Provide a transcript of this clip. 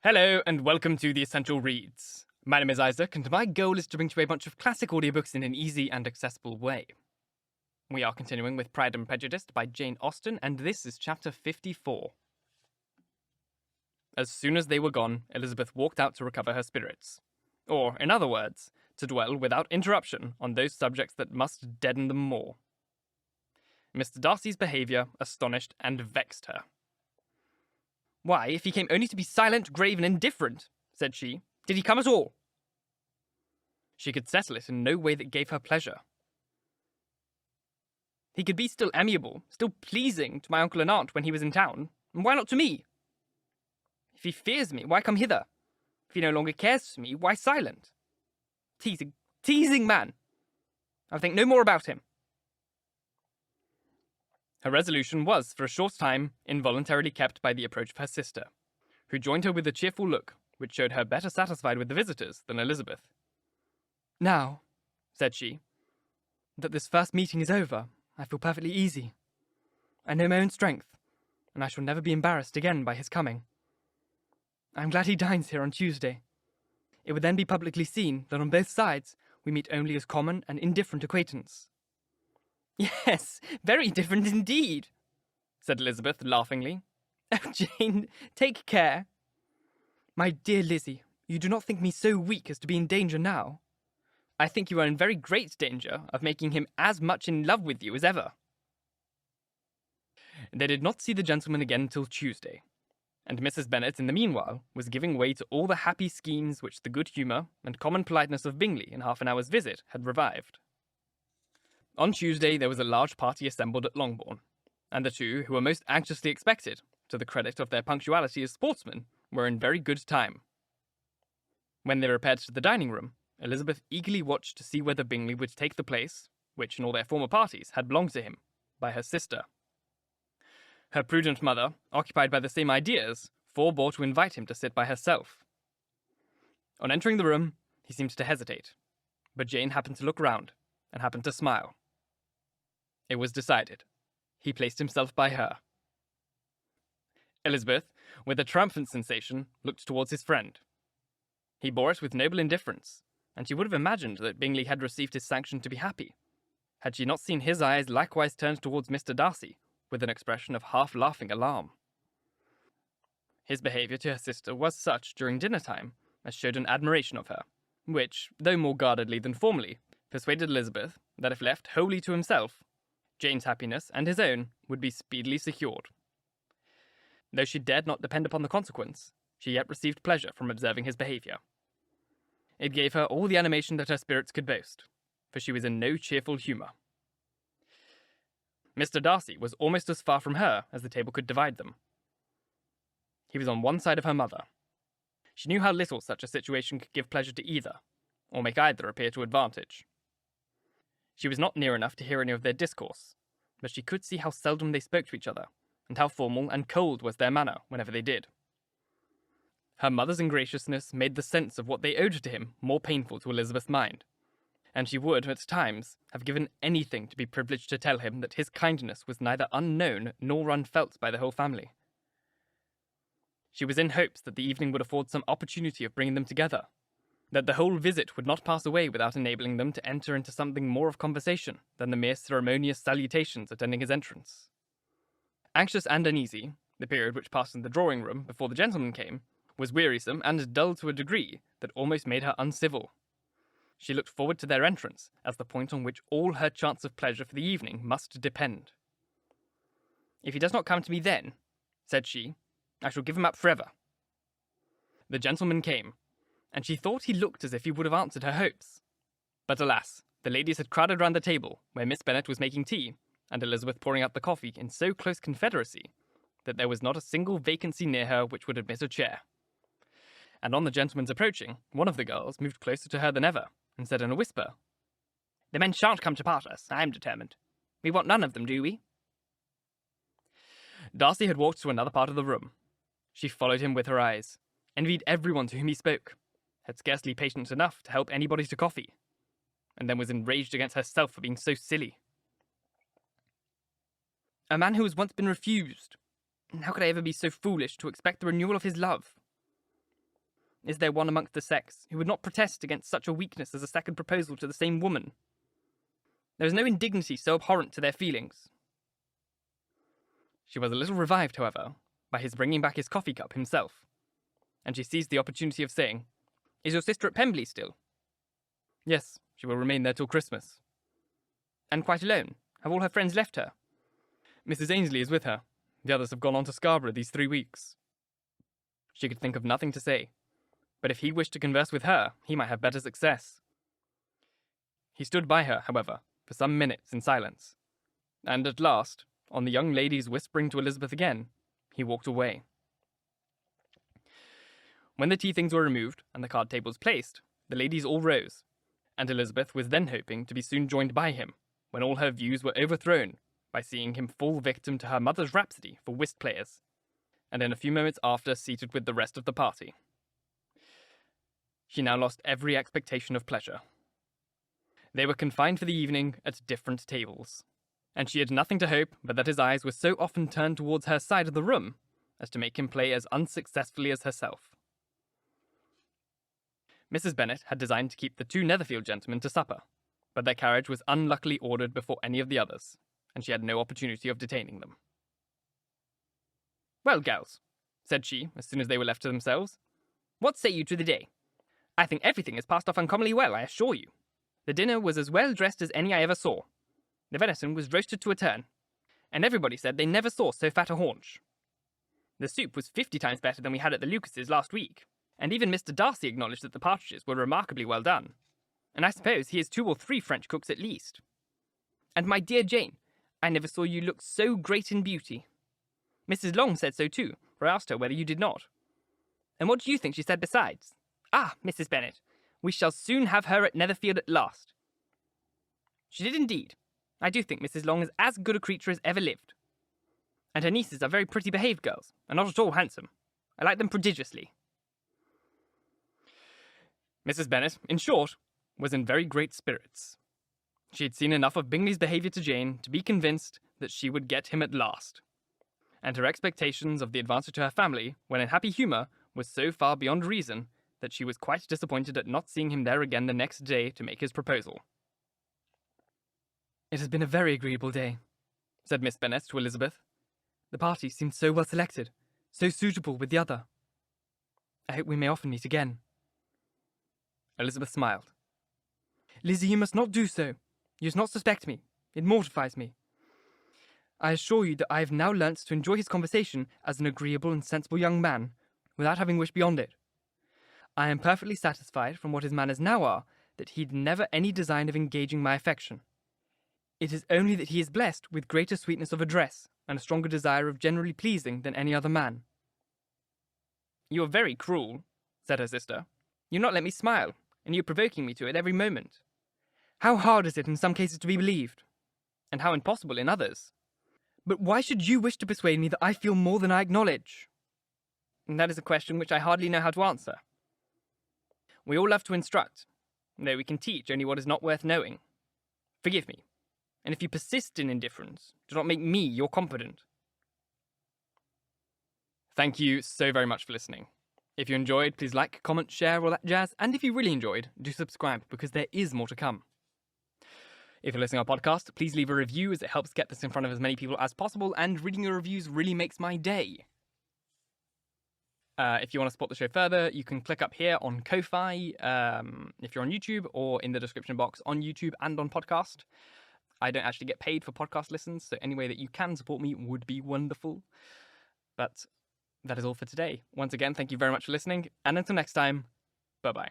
Hello, and welcome to The Essential Reads. My name is Isaac, and my goal is to bring to you a bunch of classic audiobooks in an easy and accessible way. We are continuing with Pride and Prejudice by Jane Austen, and this is chapter 54. As soon as they were gone, Elizabeth walked out to recover her spirits. Or, in other words, to dwell without interruption on those subjects that must deaden them more. Mr Darcy's behaviour astonished and vexed her. "Why, if he came only to be silent, grave, and indifferent," said she, "did he come at all?" She could settle it in no way that gave her pleasure. "He could be still amiable, still pleasing to my uncle and aunt when he was in town, and why not to me? If he fears me, why come hither? If he no longer cares for me, why silent? Teasing man! I'll think no more about him." Her resolution was, for a short time, involuntarily kept by the approach of her sister, who joined her with a cheerful look, which showed her better satisfied with the visitors than Elizabeth. "Now," said she, "that this first meeting is over, I feel perfectly easy. I know my own strength, and I shall never be embarrassed again by his coming. I am glad he dines here on Tuesday. It would then be publicly seen that on both sides we meet only as common and indifferent acquaintance." "Yes, very different indeed," said Elizabeth laughingly. "Oh, Jane, take care." "My dear Lizzie, you do not think me so weak as to be in danger now?" "I think you are in very great danger of making him as much in love with you as ever." They did not see the gentleman again until Tuesday, and Mrs Bennet in the meanwhile was giving way to all the happy schemes which the good humour and common politeness of Bingley in half an hour's visit had revived. On Tuesday there was a large party assembled at Longbourn, and the two, who were most anxiously expected, to the credit of their punctuality as sportsmen, were in very good time. When they repaired to the dining-room, Elizabeth eagerly watched to see whether Bingley would take the place, which in all their former parties had belonged to him, by her sister. Her prudent mother, occupied by the same ideas, forbore to invite him to sit by herself. On entering the room, he seemed to hesitate, but Jane happened to look round, and happened to smile. It was decided. He placed himself by her. Elizabeth, with a triumphant sensation, looked towards his friend. He bore it with noble indifference, and she would have imagined that Bingley had received his sanction to be happy, had she not seen his eyes likewise turned towards Mr Darcy, with an expression of half-laughing alarm. His behaviour to her sister was such during dinner-time as showed an admiration of her, which, though more guardedly than formerly, persuaded Elizabeth that if left wholly to himself, Jane's happiness and his own would be speedily secured. Though she dared not depend upon the consequence, she yet received pleasure from observing his behaviour. It gave her all the animation that her spirits could boast, for she was in no cheerful humour. Mr Darcy was almost as far from her as the table could divide them. He was on one side of her mother. She knew how little such a situation could give pleasure to either, or make either appear to advantage. She was not near enough to hear any of their discourse, but she could see how seldom they spoke to each other, and how formal and cold was their manner whenever they did. Her mother's ingraciousness made the sense of what they owed to him more painful to Elizabeth's mind, and she would, at times, have given anything to be privileged to tell him that his kindness was neither unknown nor unfelt by the whole family. She was in hopes that the evening would afford some opportunity of bringing them together, that the whole visit would not pass away without enabling them to enter into something more of conversation than the mere ceremonious salutations attending his entrance. Anxious and uneasy, the period which passed in the drawing-room before the gentleman came was wearisome and dull to a degree that almost made her uncivil. She looked forward to their entrance as the point on which all her chance of pleasure for the evening must depend. "If he does not come to me then," said she, "I shall give him up forever." The gentleman came, and she thought he looked as if he would have answered her hopes. But alas, the ladies had crowded round the table, where Miss Bennet was making tea, and Elizabeth pouring out the coffee in so close confederacy, that there was not a single vacancy near her which would admit a chair. And on the gentleman's approaching, one of the girls moved closer to her than ever, and said in a whisper, "The men shan't come to part us, I am determined. We want none of them, do we?" Darcy had walked to another part of the room. She followed him with her eyes, envied everyone to whom he spoke, had scarcely patience enough to help anybody to coffee, and then was enraged against herself for being so silly. A man who has once been refused. How could I ever be so foolish to expect the renewal of his love? Is there one amongst the sex who would not protest against such a weakness as a second proposal to the same woman? There is no indignity so abhorrent to their feelings. She was a little revived, however, by his bringing back his coffee cup himself, and she seized the opportunity of saying, "Is your sister at Pemberley still?" "Yes, she will remain there till Christmas." "And quite alone? Have all her friends left her?" "Mrs Ainsley is with her. The others have gone on to Scarborough these 3 weeks." She could think of nothing to say, but if he wished to converse with her, he might have better success. He stood by her, however, for some minutes in silence, and at last, on the young lady's whispering to Elizabeth again, he walked away. When the tea things were removed and the card tables placed, the ladies all rose, and Elizabeth was then hoping to be soon joined by him, when all her views were overthrown by seeing him fall victim to her mother's rhapsody for whist players, and in a few moments after seated with the rest of the party. She now lost every expectation of pleasure. They were confined for the evening at different tables, and she had nothing to hope but that his eyes were so often turned towards her side of the room as to make him play as unsuccessfully as herself. Mrs Bennet had designed to keep the 2 Netherfield gentlemen to supper, but their carriage was unluckily ordered before any of the others, and she had no opportunity of detaining them. "Well, gals," said she, as soon as they were left to themselves, "what say you to the day? I think everything has passed off uncommonly well, I assure you. The dinner was as well dressed as any I ever saw. The venison was roasted to a turn, and everybody said they never saw so fat a haunch. The soup was 50 times better than we had at the Lucases last week, and even Mr Darcy acknowledged that the partridges were remarkably well done, and I suppose he has 2 or 3 French cooks at least. And my dear Jane, I never saw you look so great in beauty. Mrs Long said so too, for I asked her whether you did not. And what do you think she said besides? Ah, Mrs Bennet, we shall soon have her at Netherfield at last. She did indeed. I do think Mrs Long is as good a creature as ever lived. And her nieces are very pretty behaved girls, and not at all handsome. I like them prodigiously." Mrs Bennet, in short, was in very great spirits. She had seen enough of Bingley's behaviour to Jane to be convinced that she would get him at last, and her expectations of the advantage to her family, when in happy humour, was so far beyond reason that she was quite disappointed at not seeing him there again the next day to make his proposal. "It has been a very agreeable day," said Miss Bennet to Elizabeth. "The party seemed so well selected, so suitable with the other. I hope we may often meet again." Elizabeth smiled. "Lizzie, you must not do so. You must not suspect me. It mortifies me. I assure you that I have now learnt to enjoy his conversation as an agreeable and sensible young man, without having wished beyond it. I am perfectly satisfied from what his manners now are, that he'd never any design of engaging my affection. It is only that he is blessed with greater sweetness of address, and a stronger desire of generally pleasing than any other man." "You are very cruel," said her sister. "You not let me smile, and you are provoking me to it every moment. How hard is it in some cases to be believed, and how impossible in others. But why should you wish to persuade me that I feel more than I acknowledge?" "That is a question which I hardly know how to answer. We all love to instruct, though we can teach only what is not worth knowing. Forgive me, and if you persist in indifference, do not make me your confidant." Thank you so very much for listening. If you enjoyed, please like, comment, share, all that jazz, and if you really enjoyed, do subscribe, because there is more to come. If you're listening to our podcast, please leave a review, as it helps get this in front of as many people as possible, and reading your reviews really makes my day. If you want to support the show further, you can click up here on Ko-Fi, if you're on YouTube, or in the description box on YouTube and on podcast. I don't actually get paid for podcast listens, so any way that you can support me would be wonderful. But that is all for today. Once again, thank you very much for listening, and until next time, bye-bye.